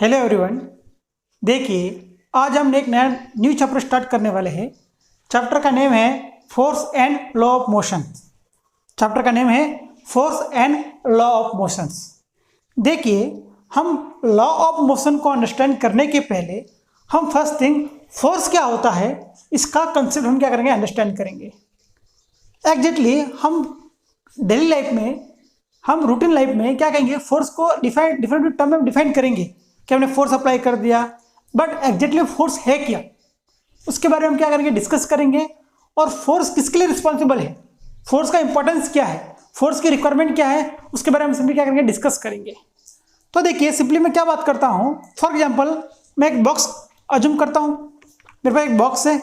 Hello everyone. देखिए, आज हम एक नया न्यू चैप्टर स्टार्ट करने वाले हैं। चैप्टर का नेम है force and law of motion. Chapter का नेम है force and law of motions. देखिए, हम लॉ ऑफ मोशन को अंडरस्टैंड करने के पहले हम फर्स्ट थिंग फोर्स क्या होता है इसका कंसेप्ट हम क्या करेंगे, अंडरस्टैंड करेंगे। एग्जैक्टली हम डेली लाइफ में, हम रूटीन लाइफ में क्या कहेंगे, फोर्स को डिफरेंट टर्म में डिफाइन करेंगे कि हमने फोर्स अप्लाई कर दिया, बट एग्जैक्टली फोर्स है क्या, उसके बारे में हम क्या करेंगे, डिस्कस करेंगे। और फोर्स किसके लिए रिस्पॉन्सिबल है, फोर्स का इंपॉर्टेंस क्या है, फोर्स की रिक्वायरमेंट क्या है, उसके बारे में सिंपली क्या करेंगे, डिस्कस करेंगे। तो देखिए, सिंपली मैं क्या बात करता हूँ, फॉर एग्जाम्पल मैं एक बॉक्स अज्यूम करता हूँ, मेरे पास एक बॉक्स है।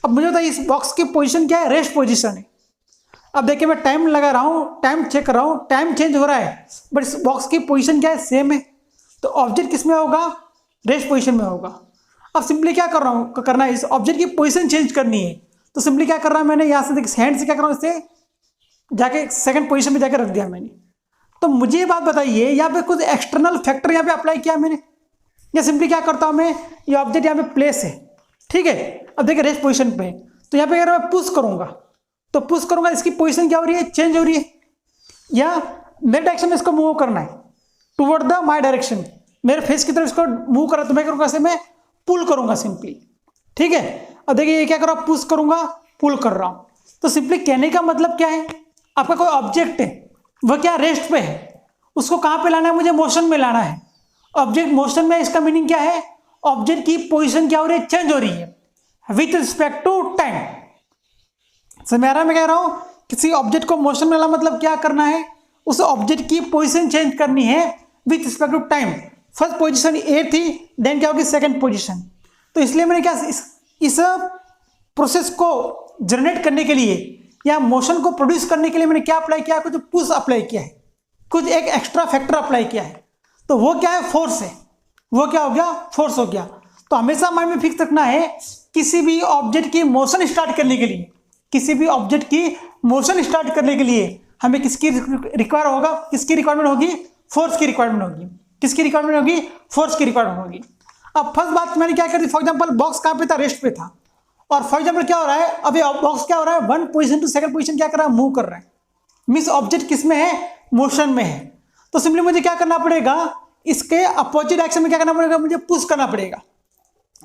अब मुझे बताइए इस बॉक्स की पोजीशन क्या है, रेस्ट पोजीशन है। अब देखिए, मैं टाइम लगा रहा हूँ, टाइम चेक कर रहा हूँ, टाइम चेंज हो रहा है, बट इस बॉक्स की पोजीशन क्या है, सेम है। तो ऑब्जेक्ट किस में होगा, रेस्ट पोजीशन में होगा। अब सिंपली क्या कर रहा हूँ, करना है, इस ऑब्जेक्ट की पोजीशन चेंज करनी है। तो सिंपली क्या कर रहा है, मैंने यहाँ से देखिए हैंड से क्या कर रहा हूँ, इससे जाके सेकंड पोजीशन में जाके रख दिया मैंने। तो मुझे ये बात बताइए, यहाँ पे कुछ एक्सटर्नल फैक्टर यहाँ पे अप्लाई किया मैंने, या सिंपली क्या करता हूँ मैं, ये ऑब्जेक्ट यहाँ पे प्लेस है, ठीक है। अब देखिए रेस्ट पोजीशन पे, तो यहाँ पे अगर मैं पुश करूँगा, तो पुश करूँगा, इसकी पोजीशन क्या हो रही है, चेंज हो रही है। या मेरे डायरेक्शन में इसको मूव करना है टुवर्ड द माई डायरेक्शन, मेरे फेस की तरफ इसको मूव करा, तो मैं करूँगा ऐसे, मैं पुल करूँगा सिंपली, ठीक है। अब देखिए ये क्या कर रहा हूँ, पुश करूँगा, पुल कर रहा हूँ। तो सिंपली कहने का मतलब क्या है, आपका कोई ऑब्जेक्ट है, वह क्या रेस्ट पे है, उसको कहाँ पे लाना है, मुझे मोशन में लाना है। ऑब्जेक्ट मोशन में, इसका मीनिंग क्या है, ऑब्जेक्ट की पोजिशन क्या हो रही है, चेंज हो रही है विथ रिस्पेक्ट टू टाइम। समझ आ रहा है मैं कह रहा हूँ, किसी ऑब्जेक्ट को मोशन में लाना मतलब क्या करना है, उस ऑब्जेक्ट की पोजीशन चेंज करनी है with respect to time. First position A थी, देन क्या होगी, सेकंड पोजीशन। तो इसलिए मैंने क्या इस प्रोसेस को जनरेट करने के लिए या मोशन को प्रोड्यूस करने के लिए मैंने क्या अप्लाई किया, कुछ पुश अप्लाई किया है, कुछ एक एक्स्ट्रा फैक्टर अप्लाई किया है। तो वो क्या है, फोर्स है। वो क्या हो गया, फोर्स हो गया। तो हमेशा माइंड में फिक्स रखना है, किसी भी ऑब्जेक्ट की मोशन स्टार्ट करने के लिए, किसी भी ऑब्जेक्ट की मोशन स्टार्ट करने के लिए हमें किसकी रिक्वायर होगा, किसकी रिक्वायरमेंट होगी, फोर्स की रिक्वायरमेंट होगी। किसकी रिक्वायरमेंट होगी, फोर्स की रिक्वायरमेंट होगी। अब फर्स्ट बात मैंने क्या कर दी, फॉर एग्जांपल बॉक्स कहाँ पे था, रेस्ट पे था। और फॉर एग्जांपल क्या हो रहा है, अभी बॉक्स क्या हो रहा है, one position to second position क्या कर रहा है, मूव कर रहा है। मीन्स ऑब्जेक्ट किस में है, मोशन में है। तो सिंपली मुझे क्या करना पड़ेगा, इसके अपोजिट डायरेक्शन में क्या करना पड़ेगा, मुझे पुश करना पड़ेगा।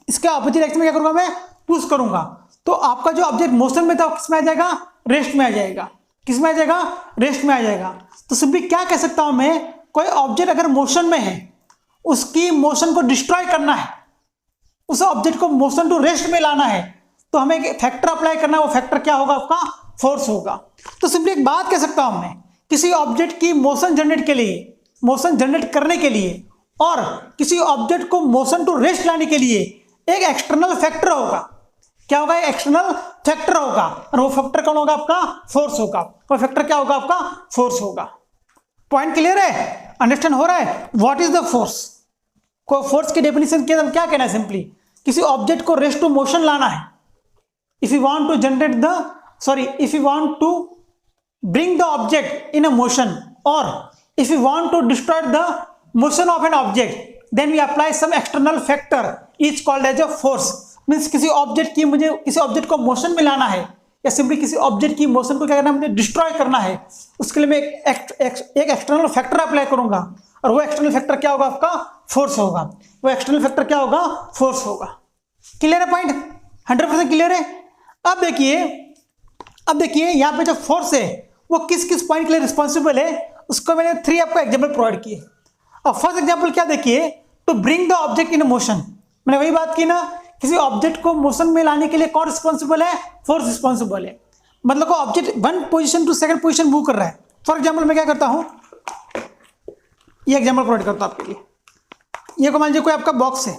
इसके अपोजिट डायरेक्शन में क्या करूंगा, मैं पुश करूंगा। तो आपका जो ऑब्जेक्ट मोशन में था किस में आ जाएगा, रेस्ट में आ जाएगा। किस में आ जाएगा, रेस्ट में आ जाएगा। तो सिंपली क्या कह सकता हूं मैं, कोई ऑब्जेक्ट अगर मोशन में है, उसकी मोशन को डिस्ट्रॉय करना है, उस ऑब्जेक्ट को मोशन टू रेस्ट में लाना है, तो हमें एक फैक्टर अप्लाई करना है। वो फैक्टर क्या होगा, आपका फोर्स होगा। तो सिंपली एक बात कह सकता हूं मैं, किसी ऑब्जेक्ट की मोशन जनरेट के लिए, मोशन जनरेट करने के लिए, और किसी ऑब्जेक्ट को मोशन टू रेस्ट लाने के लिए एक एक्सटर्नल फैक्टर होगा। क्या होगा, एक्सटर्नल फैक्टर होगा। और वो फैक्टर कौन होगा, आपका फोर्स होगा। वो फैक्टर क्या होगा, आपका फोर्स होगा। पॉइंट क्लियर है, अंडरस्टैंड हो रहा है। व्हाट इज द फोर्स, को फोर्स की डेफिनेशन क्या कहना है, सिंपली किसी ऑब्जेक्ट को रेस्ट टू मोशन लाना है। If you want to generate the, sorry, if you want to bring the object in a motion, और if you want to destroy the motion of an object, then we apply some external factor is called as a force. Means किसी object की, मुझे किसी object को motion में लाना है, या सिंपली किसी ऑब्जेक्ट की मोशन को क्या करना है, मुझे डिस्ट्रॉय करना है, उसके लिए मैं एक एक्सटर्नल फैक्टर अप्लाई करूंगा। और वो एक्सटर्नल फैक्टर क्या होगा, आपका फोर्स होगा। वो एक्सटर्नल फैक्टर क्या होगा, फोर्स होगा। क्लियर है पॉइंट, 100% क्लियर है। अब देखिए यहाँ पे जो फोर्स है वो किस किस पॉइंट के लिए रिस्पॉन्सिबल है, उसको मैंने 3 आपको एग्जाम्पल प्रोवाइड किए। अब फर्स्ट एग्जाम्पल क्या देखिए, to bring the object in motion, मैंने वही बात की ना, किसी ऑब्जेक्ट को मोशन में लाने के लिए कौन रिस्पॉन्सिबल है, फोर्स रिस्पॉन्सिबल है। मतलब को object one position to second position move कर रहा है। फॉर एग्जांपल मैं क्या करता हूं, ये एग्जांपल प्रोवाइड करता हूं आपके लिए। ये को मान लीजिए कोई आपका बॉक्स है,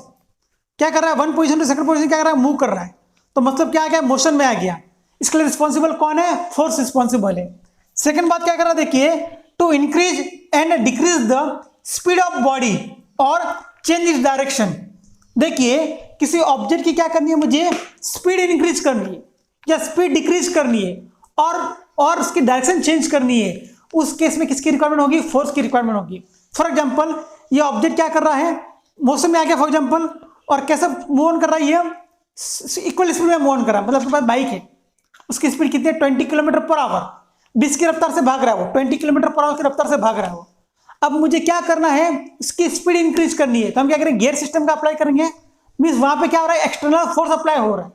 क्या कर रहा है, one position to second position क्या कर रहा है, मूव कर रहा है। तो मतलब क्या आ गया, मोशन में आ गया। इसके लिए रिस्पॉन्सिबल कौन है, फोर्स रिस्पॉन्सिबल है। सेकेंड बात क्या कर रहा है, देखिए, to increase and decrease the speed of body और चेंज इट्स डायरेक्शन। देखिए किसी ऑब्जेक्ट की क्या करनी है, मुझे स्पीड इंक्रीज करनी है या स्पीड डिक्रीज करनी है, और उसकी डायरेक्शन चेंज करनी है। उस केस में किसकी रिक्वायरमेंट होगी, फोर्स की रिक्वायरमेंट होगी। फॉर एग्जांपल ये ऑब्जेक्ट क्या कर रहा है, मोशन में आ गया फॉर एग्जाम्पल, और कैसे मूव ऑन कर रहा है ये, इक्वल स्पीड में मूव ऑन कर रहा है। मतलब आपके पास बाइक है, उसकी स्पीड कितनी है 20 किलोमीटर पर आवर, 20 की रफ्तार से भाग रहा है वो, 20 किलोमीटर पर आवर की रफ्तार से भाग रहा है वो। अब मुझे क्या करना है, इसकी स्पीड इंक्रीज करनी है, तो हम क्या करेंगे, गियर सिस्टम का अप्लाई करेंगे। मीन्स वहां पे क्या हो रहा है, एक्सटर्नल फोर्स अप्लाई हो रहा है,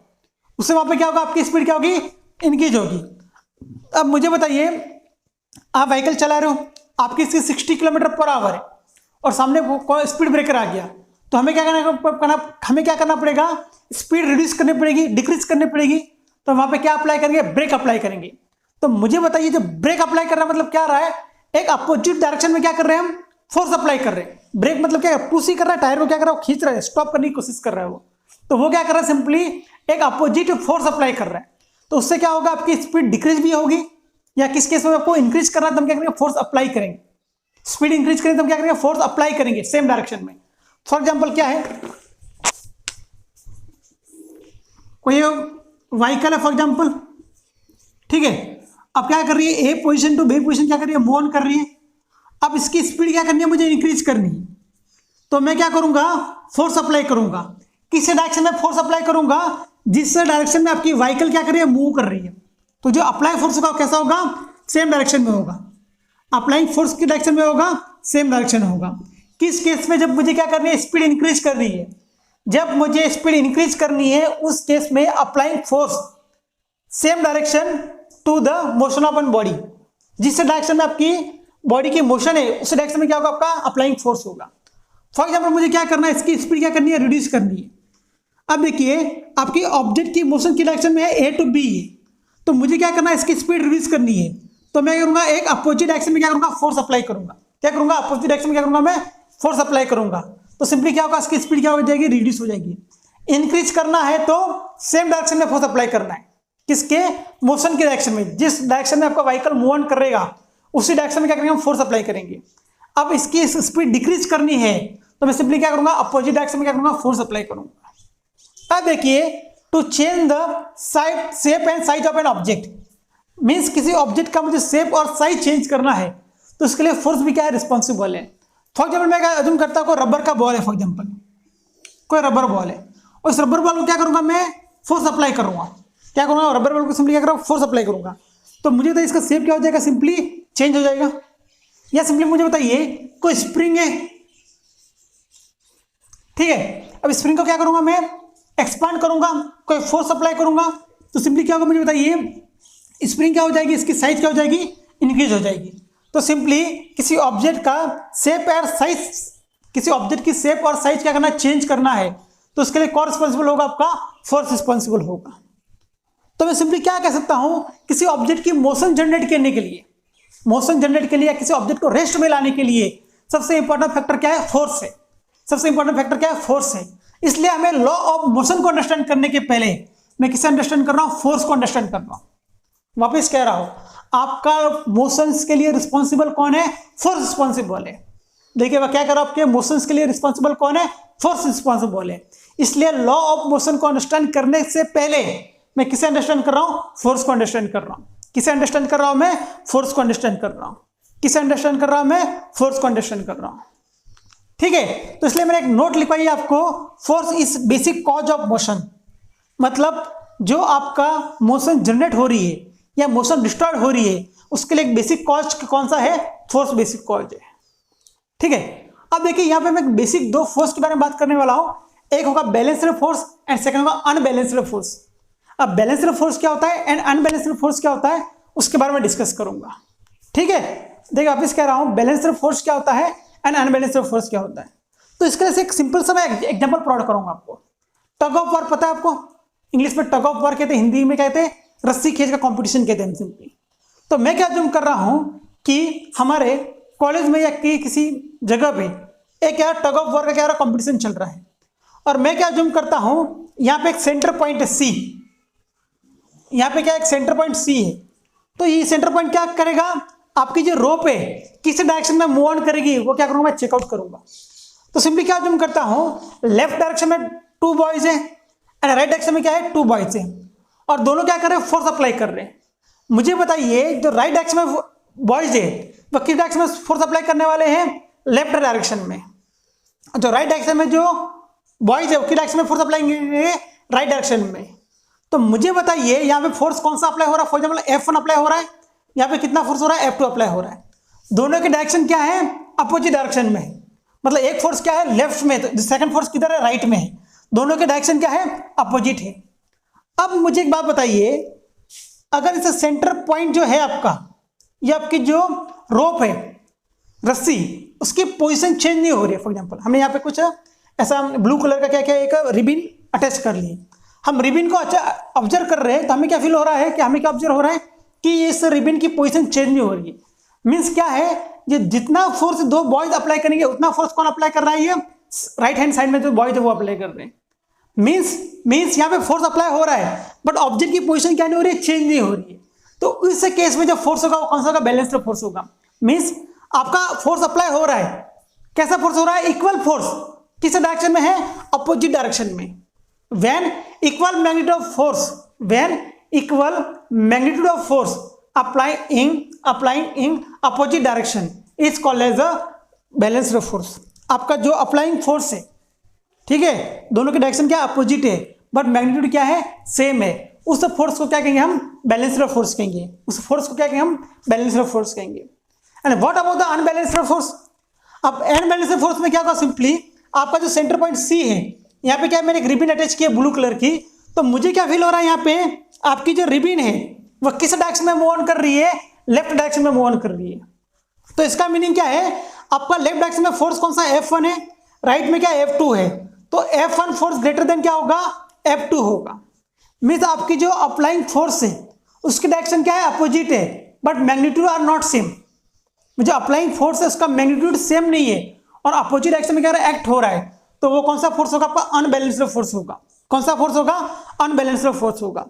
उससे वहां पे क्या होगा, आपकी स्पीड क्या होगी, इंक्रीज होगी। अब मुझे बताइए, आप व्हीकल चला रहे हो, आपकी स्पीड 60 किलोमीटर पर आवर है और सामने स्पीड ब्रेकर आ गया, तो हमें क्या करना पड़ेगा, स्पीड रिड्यूस करनी पड़ेगी, डिक्रीज करनी पड़ेगी। तो वहां पे क्या अप्लाई करेंगे, ब्रेक अप्लाई करेंगे। तो मुझे बताइए, जो ब्रेक अप्लाई करना मतलब क्या रहा है, एक अपोजिट डायरेक्शन में क्या कर रहे हैं हम, फोर्स अप्लाई कर रहे हैं। ब्रेक मतलब क्या है, पुश ही कर रहा है, टायर को क्या कर रहा है, खींच रहा है, स्टॉप करने की कोशिश कर रहा है वो। तो वो क्या कर रहा है, सिंपली एक अपोजिट फोर्स अप्लाई कर रहा है। तो उससे क्या होगा, आपकी स्पीड डिक्रीज भी होगी, या किस केस में आपको इंक्रीज करना है तो हम क्या करेंगे, फोर्स अप्लाई करेंगे। स्पीड इंक्रीज करेंगे तो हम क्या करेंगे, फोर्स अप्लाई करेंगे सेम डायरेक्शन में। फॉर एग्जाम्पल क्या है, कोई व्हीकल है फॉर एग्जाम्पल, ठीक है, अब क्या कर रही है, ए पोजीशन टू बी पोजीशन क्या कर रही है, मूव ऑन कर रही है। अब इसकी स्पीड क्या करनी है, मुझे इंक्रीज करनी है, तो मैं क्या करूंगा, फोर्स अप्लाई करूंगा। किस डायरेक्शन में फोर्स अप्लाई करूंगा, जिस डायरेक्शन में आपकी व्हीकल क्या कर रही है, मूव कर रही है। तो जो अप्लाई फोर्स होगा कैसा होगा, सेम डायरेक्शन में होगा। अप्लाइंग फोर्स की डायरेक्शन में होगा, सेम डायरेक्शन होगा। किस केस में, जब मुझे क्या करनी है, स्पीड इंक्रीज कर रही है, जब मुझे स्पीड इंक्रीज करनी है उस केस में applying force same direction to the motion of an body. जिस डायरेक्शन में आपकी बॉडी की मोशन है उस डायरेक्शन में क्या होगा, आपका अप्लाइंग फोर्स होगा। फॉर एग्जाम्पल मुझे क्या करना है, इसकी स्पीड क्या करनी है, रिड्यूस करनी है। अब देखिए, आपकी ऑब्जेक्ट की मोशन की डायरेक्शन में है ए टू बी, तो मुझे क्या करना है, इसकी स्पीड रिड्यूस करनी है। तो मैं करूंगा, एक अपोजिट डायरेक्शन में क्या करूंगा, फोर्स अप्लाई करूंगा। क्या करूंगा, अपोजिट डायरेक्शन में क्या करूंगा, मैं फोर्स अप्लाई करूंगा। तो सिंपली क्या होगा, इसकी स्पीड क्या हो जाएगी, रिड्यूस हो जाएगी। इंक्रीज करना है तो सेम डायरेक्शन में फोर्स अप्लाई करना है, किसके, मोशन के डायरेक्शन में। जिस डायरेक्शन में आपका व्हीकल मूव ऑन करेगा उसी डायरेक्शन में क्या करेंगे, हम फोर्स अप्लाई करेंगे। अब इसकी स्पीड डिक्रीज करनी है तो मैं सिंपली क्या करूंगा, अपोजिट डायरेक्शन में क्या करूंगा, फोर्स अप्लाई करूंगा। अब देखिए, to change the side shape and size of an object, means किसी ऑब्जेक्ट का मुझे शेप और साइज चेंज करना है तो उसके लिए फोर्स भी क्या है, रिस्पॉन्सिबल है। फॉर एग्जाम्पल मैं अज्यूम करता हूँ, रबर का बॉल है, फॉर एग्जाम्पल कोई रबर बॉल है, और इस रबर बॉल को क्या करूंगा, मैं फोर्स अप्लाई करूंगा। क्या करूंगा, रबर बॉल को सिंपली क्या करूंगा, फोर्स अप्लाई करूंगा। तो मुझे तो इसका शेप क्या हो जाएगा, सिंपली चेंज हो जाएगा। या सिंपली मुझे बताइए, कोई स्प्रिंग है, ठीक है, अब स्प्रिंग को क्या करूंगा, मैं एक्सपांड करूंगा, कोई फोर्स अप्लाई करूंगा, तो सिंपली क्या होगा, मुझे बताइए, स्प्रिंग क्या हो जाएगी, इसकी साइज क्या हो जाएगी, इंक्रीज हो जाएगी। तो सिंपली किसी ऑब्जेक्ट का शेप और साइज, किसी ऑब्जेक्ट की शेप और साइज क्या करना, चेंज करना है, तो उसके लिए कौन रिस्पॉन्सिबल होगा, आपका फोर्स रिस्पॉन्सिबल होगा। तो मैं सिंपली क्या कह सकता हूं, किसी ऑब्जेक्ट की मोशन जनरेट करने के लिए, मोशन जनरेट के लिए, किसी ऑब्जेक्ट को रेस्ट में लाने के लिए सबसे इंपॉर्टेंट फैक्टर क्या है, फोर्स है। सबसे इंपॉर्टेंट फैक्टर क्या है, फोर्स है। इसलिए हमें लॉ ऑफ मोशन को अंडरस्टैंड करने के पहले मैं किसे अंडरस्टैंड कर रहा हूं, फोर्स को अंडरस्टैंड कर रहा हूं। वापस कह रहा हूं, आपका मोशंस के लिए रिस्पॉन्सिबल कौन है, फोर्स रिस्पॉन्सिबल है। देखिए मैं क्या कर रहा हूं, आपके मोशंस के लिए रिस्पॉन्सिबल कौन है, फोर्स रिस्पॉन्सिबल है। इसलिए लॉ ऑफ मोशन को अंडरस्टैंड करने से पहले मैं किसे अंडरस्टैंड कर रहा हूं, फोर्स को अंडरस्टैंड कर रहा हूं। किसे अंडरस्टैंड कर रहा हूं मैं, फोर्स को अंडरस्टैंड कर रहा हूं। किसे अंडरस्टैंड कर रहा हूं मैं, फोर्स को अंडरस्टैंड कर रहा हूं। ठीक है, तो इसलिए मैंने एक नोट लिखवाई आपको, force is basic cause of motion. मतलब जो आपका मोशन जनरेट हो रही है या मोशन डिस्टॉर्ट हो रही है उसके लिए एक बेसिक कॉज कौन सा है, फोर्स बेसिक कॉज है। ठीक है, अब देखिए यहां पे मैं बेसिक दो फोर्स के बारे में बात करने वाला हूं, एक होगा बैलेंस्ड फोर्स एंड सेकंड होगा अनबैलेंस्ड फोर्स। अब बैलेंस्ड फोर्स क्या होता है एंड अनबैलेंस्ड फोर्स क्या होता है उसके बारे में डिस्कस करूंगा। ठीक है, देखिए वापस कह रहा हूं, बैलेंस्ड फोर्स क्या होता है एंड अनबैलेंस्ड फोर्स क्या होता है। तो इसके लिए एक सिंपल सा मैं एग्जांपल प्रोवाइड करूंगा आपको। टग ऑफ वार पता है आपको, इंग्लिश में टग ऑफ वार कहते हैं, हिंदी में कहते हैं रस्सी खींच का कंपटीशन कहते हैं सिंपली। तो मैं क्या अज्यूम कर रहा हूं कि हमारे कॉलेज में या किसी जगह पे एक यार टग ऑफ वार का क्या कंपटीशन चल रहा है, और मैं क्या अज्यूम करता हूं यहाँ पे एक सेंटर पॉइंट है सी, यहाँ पे क्या एक सेंटर पॉइंट सी है। तो ये सेंटर पॉइंट क्या करेगा, आपकी जो रोप है किस डायरेक्शन में मूव ऑन करेगी वो क्या करूंगा, मैं चेकआउट करूंगा। तो सिंपली क्या अज्यूम करता हूं, लेफ्ट डायरेक्शन में 2 बॉयज है एंड राइट डायरेक्शन में क्या है 2 बॉयज है, और दोनों क्या कर रहे हैं, फोर्स अप्लाई कर रहे हैं। मुझे बताइए जो राइट डायरेक्शन में बॉयज है वो किस डायरेक्शन में फोर्स अप्लाई करने वाले हैं, लेफ्ट डायरेक्शन में। जो राइट डायरेक्शन में जो बॉयज है उसकी डायरेक्शन में फोर्स अप्लाई करेंगे राइट डायरेक्शन में। तो मुझे बताइए यहाँ पे फोर्स कौन सा अप्लाई हो रहा है। फॉर एग्जाम्पल F1 अप्लाई हो रहा है, यहाँ पे कितना फोर्स हो रहा है, F2 अप्लाई हो रहा है। दोनों की डायरेक्शन क्या है, अपोजिट डायरेक्शन में है। मतलब एक फोर्स क्या है लेफ्ट में, तो सेकंड फोर्स किधर है, राइट में है। दोनों के डायरेक्शन क्या है, अपोजिट है। अब मुझे एक बात बताइए, अगर इसे सेंटर पॉइंट जो है आपका, ये आपकी जो रोप है, रस्सी, उसकी पोजीशन चेंज नहीं हो रही है। फॉर एग्जांपल हमने यहाँ पे कुछ ऐसा ब्लू कलर का क्या क्या एक रिबिन अटैच कर लिए, हम रिबिन को अच्छा ऑब्जर्व कर रहे हैं, तो हमें क्या फील हो रहा है कि हमें क्या ऑब्जर्व हो रहा है कि इस रिबिन की पोजीशन चेंज नहीं हो रही है। मीन्स क्या है, ये जितना फोर्स दो बॉयज अप्लाई करेंगे उतना फोर्स कौन अप्लाई कर रहा है, ये राइट हैंड साइड में जो बॉयज है वो अप्लाई कर रहे हैं। मीन्स यहाँ पे फोर्स अप्लाई हो रहा है बट ऑब्जेक्ट की पोजीशन क्या नहीं हो रही है, चेंज नहीं हो रही है। तो इस केस में जो फोर्स होगा वो कौन सा होगा, बैलेंस्ड फोर्स होगा। मीन्स आपका फोर्स अप्लाई हो रहा है, कैसा फोर्स हो रहा है, इक्वल फोर्स किस डायरेक्शन में है, अपोजिट डायरेक्शन में। When equal magnitude of force, when equal magnitude of force applying in opposite direction is called as a balanced force. आपका जो अप्लाइंग फोर्स है, ठीक है, दोनों के डायरेक्शन क्या अपोजिट है बट मैग्नीट्यूड क्या है, सेम है। उस फोर्स को क्या कहेंगे हम, बैलेंस्ड फोर्स कहेंगे। उस फोर्स को क्या कहेंगे हम, बैलेंस्ड फोर्स कहेंगे। And what about the unbalanced force. अब अनबैलेंस्ड फोर्स में क्या होगा, सिंपली आपका जो सेंटर पॉइंट सी है, यहाँ पे क्या मैंने एक रिबिन अटैच किया ब्लू कलर की, तो मुझे क्या फील हो रहा है, यहाँ पे आपकी जो रिबिन है वह किस डायरेक्शन में मूव ऑन कर रही है, लेफ्ट डायरेक्शन में मूव ऑन कर रही है। तो इसका मीनिंग क्या है, आपका लेफ्ट डायरेक्शन में फोर्स कौन सा, F1 है, राइट में क्या F2 है। तो F1 फोर्स ग्रेटर देन क्या होगा, F2 होगा। मीन्स आपकी जो अप्लाइंग फोर्स है उसकी डायरेक्शन क्या है, अपोजिट है but magnitude are not same. जो अप्लाइंग फोर्स है उसका मैग्नीट्यूड सेम नहीं है और अपोजिट डायरेक्शन में क्या रहा है, एक्ट हो रहा है। तो वो कौन सा फोर्स होगा, आपका अनबैलेंस्ड फोर्स होगा। कौन सा फोर्स होगा, अनबैलेंस्ड फोर्स होगा।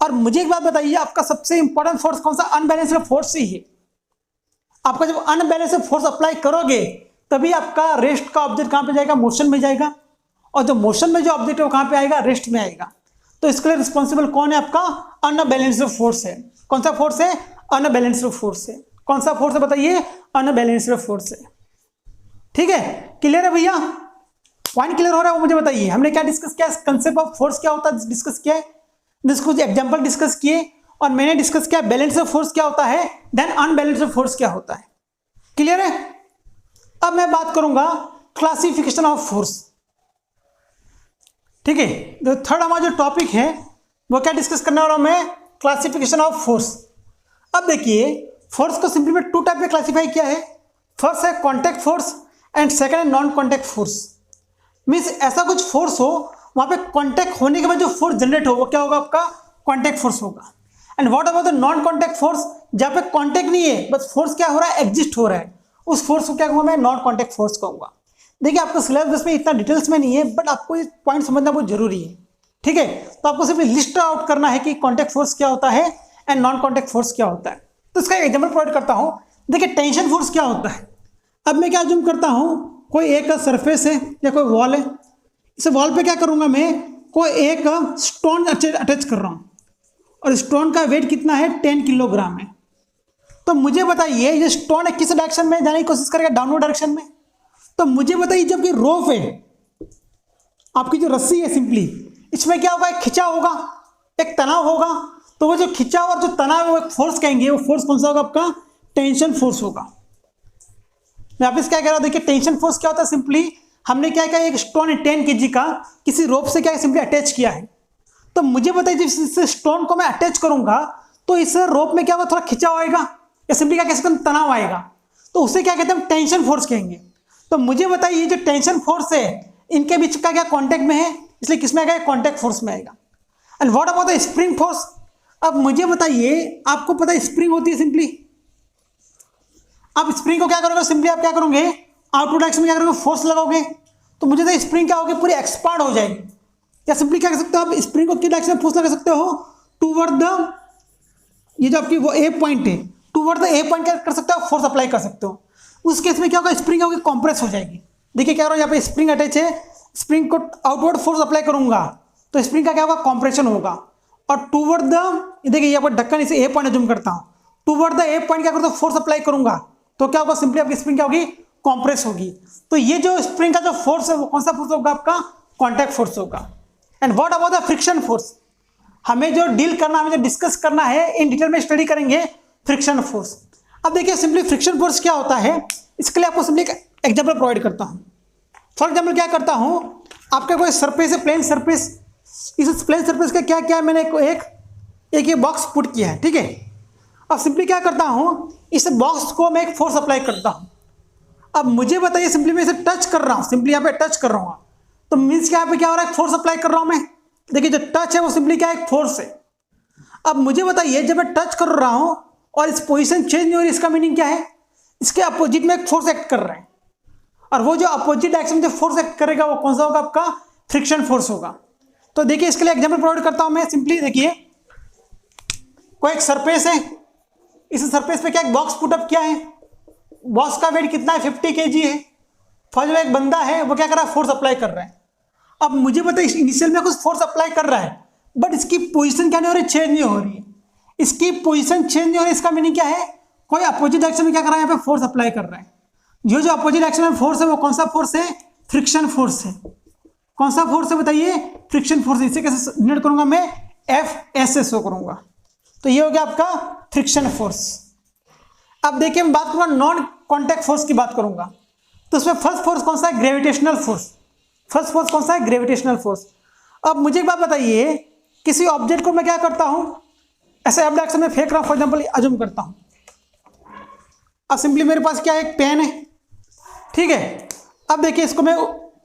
और मुझे एक बात बताइए, आपका सबसे इंपॉर्टेंट फोर्स कौन सा, अनबैलेंस्ड फोर्स ही है। आपका जब अनबैलेंस्ड फोर्स अप्लाई करोगे तभी आपका रेस्ट का ऑब्जेक्ट कहां पे जाएगा, मोशन में जाएगा, और जो मोशन में जो ऑब्जेक्ट है वो कहां पे आएगा, रेस्ट में आएगा। तो इसके लिए रिस्पॉन्सिबल कौन है, आपका अनबैलेंस्ड फोर्स है। कौन सा फोर्स है, अनबैलेंस्ड फोर्स है। कौन सा फोर्स है बताइए, अनबैलेंस्ड फोर्स है। ठीक है, क्लियर है भैया, पॉइंट क्लियर हो रहा है वो मुझे बताइए। हमने क्या डिस्कस किया, कंसेप्ट ऑफ फोर्स क्या होता है डिस्कस किया है, कुछ एग्जांपल डिस्कस किए, और मैंने डिस्कस किया बैलेंस्ड फोर्स क्या होता है, देन अनबैलेंस्ड फोर्स क्या होता है। क्लियर है। अब मैं बात करूंगा क्लासिफिकेशन ऑफ फोर्स। ठीक है, जो थर्ड हमारा जो टॉपिक है वो क्या डिस्कस करने वाला हूं मैं, क्लासिफिकेशन ऑफ फोर्स। अब देखिए, फोर्स को सिंपली में टू टाइप में क्लासिफाई किया है। फर्स्ट है कॉन्टैक्ट फोर्स एंड सेकंड है नॉन कॉन्टैक्ट फोर्स। मीन्स ऐसा कुछ फोर्स हो वहां पे कॉन्टैक्ट होने के बाद जो फोर्स जनरेट हो वो क्या होगा, आपका कॉन्टैक्ट फोर्स होगा। And what about the non contact force, जहां पे कॉन्टैक्ट नहीं है बस फोर्स क्या हो रहा है, एग्जिस्ट हो रहा है, उस फोर्स को क्या कहूंगा मैं, नॉन कॉन्टैक्ट फोर्स कहूंगा। देखिए आपको सिलेबस में इतना डिटेल्स में नहीं है बट आपको ये पॉइंट समझना बहुत जरूरी है। ठीक है, तो आपको सिर्फ लिस्ट आउट करना है कि कॉन्टैक्ट फोर्स क्या होता है एंड नॉन कॉन्टैक्ट फोर्स क्या होता है। तो इसका एग्जाम्पल प्रोवाइड करता हूं। देखिए टेंशन फोर्स क्या होता है। अब मैं क्या अज्यूम करता हूं, कोई एक सरफेस है या कोई वॉल है, इस वॉल पे क्या करूंगा मैं, कोई एक स्टोन अटैच कर रहा हूं और स्टोन का वेट कितना है, 10 किलोग्राम है। तो मुझे बताइए ये स्टोन है किस डायरेक्शन में जाने की कोशिश करेगा, डाउनवर्ड डायरेक्शन में। तो मुझे बताइए जब कि रोप है, आपकी जो रस्सी है सिंपली, इसमें क्या होगा, एक खिंचाव होगा, एक तनाव होगा। तो वो जो खिंचाव और जो तनाव है वो एक फोर्स कहेंगे। वो फोर्स कौन सा होगा, आपका टेंशन फोर्स होगा। मैं वापस क्या कह रहा हूं, देखिए टेंशन फोर्स क्या होता है, सिंपली हमने क्या किया, एक स्टोन है 10 kg का किसी रोप से क्या सिंपली अटैच किया है। तो मुझे बताइए जब इस स्टोन को मैं अटैच करूंगा तो इस रोप में क्या होगा, थोड़ा खिंचाव आएगा या सिंपली क्या कह सकते हैं, तनाव आएगा। तो उसे क्या कहते हैं, टेंशन फोर्स कहेंगे। तो मुझे बताइए जो टेंशन फोर्स है इनके बीच का क्या कॉन्टैक्ट में है, इसलिए किसमें आएगा, कॉन्टैक्ट फोर्स में आएगा। And what about the spring force. अब मुझे बताइए, आपको पता है स्प्रिंग होती है सिंपली, आप स्प्रिंग को क्या करोगे, सिंपली आप क्या करोगे, आउटवर्ड डायरेक्शन में क्या करोगे, फोर्स लगाओगे। तो मुझे तो स्प्रिंग क्या होगी, पूरी एक्सपांड हो जाएगी। या सिंपली क्या कर सकते हो आप, स्प्रिंग को किस डायरेक्शन में फोर्स लगा सकते हो, टूवर्ड द, ये जो आपकी वो ए पॉइंट है, टूवर्ड द ए पॉइंट क्या कर सकते हो, फोर्स अप्लाई कर सकते हो। उस केस में क्या होगा, स्प्रिंग होगी कॉम्प्रेस हो जाएगी। देखिए क्या हो रहा है, यहाँ पे स्प्रिंग अटैच है, स्प्रिंग को आउटवर्ड फोर्स अप्लाई करूंगा तो स्प्रिंग का क्या होगा, कॉम्प्रेशन होगा। और टूवर्ड द, देखिए यहाँ पर ढक्कन इसे ए पॉइंट जूम करता हूँ, टूवर्ड द ए पॉइंट क्या करता हूँ, फोर्स अप्लाई करूंगा तो क्या होगा, सिंपली आपकी स्प्रिंग क्या होगी, कॉम्प्रेस होगी। तो ये जो स्प्रिंग का जो फोर्स है वो कौन सा फोर्स होगा? आपका कॉन्टैक्ट फोर्स होगा। And what about the friction force? हमें जो डील करना, हमें जो डिस्कस करना है, इन डिटेल में स्टडी करेंगे फ्रिक्शन फोर्स। अब देखिए सिंपली फ्रिक्शन फोर्स क्या होता है, इसके लिए आपको सिंपली एक एग्जाम्पल प्रोवाइड करता हूँ। फॉर एग्जाम्पल क्या करता हूँ, आपका कोई सरफेस है, प्लेन सरफेस, इस प्लेन सरफेस का क्या क्या है, मैंने एक ये बॉक्स पुट किया है, ठीक है। अब सिंपली क्या करता हूँ, इस बॉक्स को मैं एक फोर्स अप्लाई करता हूँ। अब मुझे बताइए, सिंपली मैं इसे टच कर रहा हूँ, सिंपली यहाँ पे टच कर रहा हूँ, तो मीन्स क्या यहाँ पे क्या हो रहा है, फोर्स अप्लाई कर रहा हूँ मैं। देखिए जो टच है वो सिंपली क्या है, एक फोर्स है। अब मुझे बताइए जब मैं टच कर रहा हूँ और इस पोजीशन चेंज नहीं हो रही, इसका मीनिंग क्या है, इसके अपोजिट में एक फोर्स एक्ट कर रहा है, और वो जो अपोजिट डायरेक्शन में जो फोर्स एक्ट करेगा वो कौन सा होगा? आपका फ्रिक्शन फोर्स होगा। तो देखिए इसके लिए एग्जांपल प्रोवाइड करता हूं मैं। सिंपली देखिए कोई एक सरफेस है, इस सरफेस पे क्या एक बॉक्स पुटअप किया है, बॉक्स का वेट कितना है, 50 kg है। फर्स्ट में एक बंदा है, वो क्या कर रहा है, फोर्स अप्लाई कर रहा है। अब मुझे बताइए इनिशियल में कुछ फोर्स अप्लाई कर रहा है, बट इसकी पोजीशन क्या नहीं हो रही, चेंज नहीं हो रही है। इसकी पोजीशन चेंज नहीं हो रही, इसका मीनिंग क्या है, कोई अपोजिट डायरेक्शन में क्या कर रहा है, यहाँ पे फोर्स अप्लाई कर रहा है। जो अपोजिट डायरेक्शन में फोर्स है वो कौन सा फोर्स है? फ्रिक्शन फोर्स है। कौन सा फोर्स है बताइए? Friction force. इसे कैसे डिनोट करूंगा मैं? एफ से शो करूंगा। तो ये हो गया आपका फ्रिक्शन फोर्स। अब देखिए मैं बात करूंगा नॉन कॉन्टैक्ट फोर्स की बात करूंगा, तो उसमें फर्स्ट फोर्स कौन सा है? Gravitational force. फर्स्ट फोर्स कौन सा है? Gravitational force. अब मुझे एक बात बताइए, किसी ऑब्जेक्ट को मैं क्या करता हूं, ऐसे एफ डायरेक्शन में फेंक रहा हूं, फॉर एग्जाम्पल अज्यूम करता हूं। अब सिंपली मेरे पास क्या है, एक पेन है, ठीक है। अब देखिए इसको मैं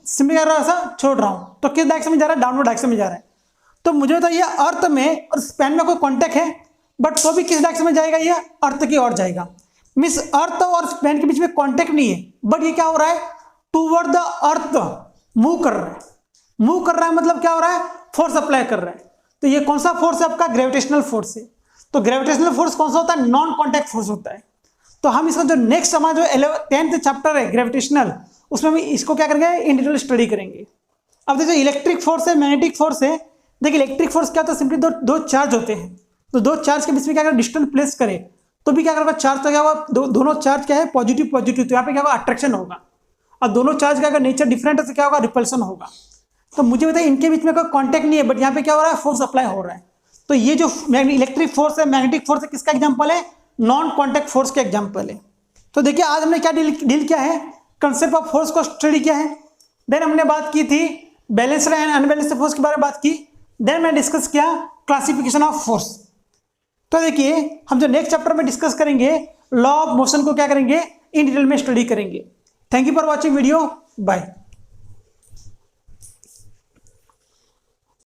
सिंपली ऐसा छोड़ रहा हूं, तो किस डायरेक्शन में जा रहा है? डाउनवर्ड डायरेक्शन में जा रहा है। तो मुझे बताइए अर्थ में और पेन में कोई कॉन्टैक्ट है, बट तो भी किस डायरेक्शन में जाएगा? ये अर्थ की ओर जाएगा। मीन्स अर्थ और पेन के बीच में कॉन्टैक्ट नहीं है, बट ये क्या हो रहा है, टूवर्ड द अर्थ मूव कर रहा है। मूव कर रहा है मतलब क्या हो रहा है, फोर्स अप्लाई कर रहा है। तो ये कौन सा फोर्स है? आपका ग्रेविटेशनल फोर्स है। तो ग्रेविटेशनल फोर्स कौन सा होता है? नॉन कॉन्टैक्ट फोर्स होता है। तो हम इसका जो नेक्स्ट हमारा जो 10th चैप्टर है ग्रेविटेशनल, उसमें हम इसको क्या करेंगे, इन डिटेल स्टडी करेंगे। अब देखिए इलेक्ट्रिक फोर्स है, मैग्नेटिक फोर्स है। देखिए इलेक्ट्रिक फोर्स क्या होता है, सिंपली दो चार्ज होते हैं, तो दो चार्ज के बीच में क्या अगर डिस्टेंस प्लेस करे तो भी क्या करेगा, चार्ज तो क्या होगा, दोनों चार्ज क्या है, पॉजिटिव पॉजिटिव, तो यहाँ पे क्या होगा, अट्रैक्शन होगा। और दोनों चार्ज का अगर नेचर डिफरेंट है तो क्या होगा, रिपल्सन होगा। तो मुझे बताइए इनके बीच में कोई कॉन्टैक्ट नहीं है, बट यहाँ पे क्या हो रहा है, फोर्स अप्लाई हो रहा है। तो ये जो इलेक्ट्रिक फोर्स है, मैग्नेटिक फोर्स है, किसका एग्जाम्पल है? नॉन कॉन्टैक्ट फोर्स का एग्जाम्पल है। तो देखिए आज हमने क्या डील किया है, कंसेप्ट ऑफ फोर्स को स्टडी किया है। देन हमने बात की थी बैलेंस्ड एंड अनबैलेंस्ड फोर्स के बारे में बात की। देन मैंने डिस्कस किया क्लासिफिकेशन ऑफ फोर्स। तो देखिए हम जो नेक्स्ट चैप्टर में डिस्कस करेंगे, लॉ ऑफ मोशन को क्या करेंगे, इन डिटेल में स्टडी करेंगे। Thank you for watching video, bye.